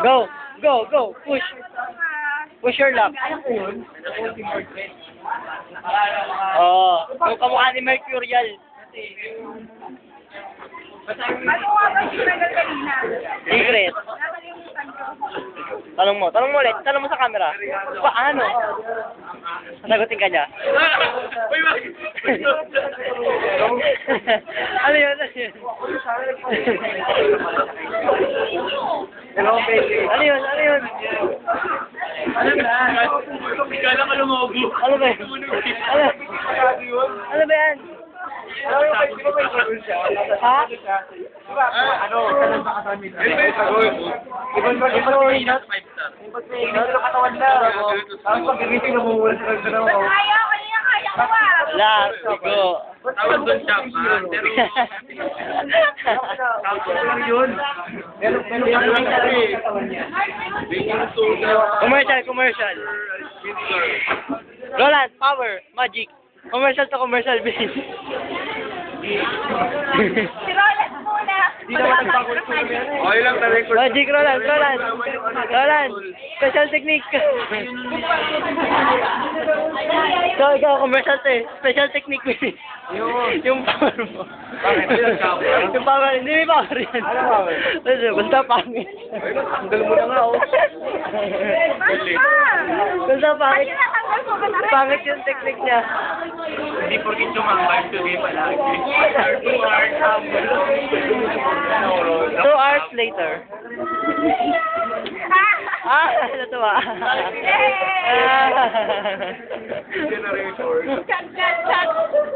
Go! Go! Go! Push! Push your luck. Oo. Yung kamukha ni Mercurial. Ano nga ba sinagal kanina? Secret. Nakalimutan ko. Tanong mo ulit. Tanong mo sa camera. Paano? Sagutin ka niya. Ano yun? Ano yun? Ano yun? Ano yun? Ano ba? Kala ka lumobo. Ano ba yan? Ano ba yan? Ha? Ano? Ibang katawan na. Tapos pag gigising na mumula sa kagdanaw. Kaya, kanina kaya ko ah. Last, go. Tawag doon siya, pero yun. Pero Commercial, commercial. Roland, power, magic. Commercial to commercial base. Si Roland muna. Hindi naman nagbago yung film yan. Okay lang na record. Magic, Roland, Roland. Roland, special technique. So, ikaw, commercial to eh. Special technique mo eh. Yung power mo. Yung power, hindi may power yan. Ano power? Basta pangit. Tanggal mo na nga, oh. Basta pangit. Tinatanggal ko ba na? Pangit yung technique niya. Hindi porkit tumambay to game palagi. 2 hours later. Ah, natuwa. Yay! Ah. Generator. Chat, chat, chat.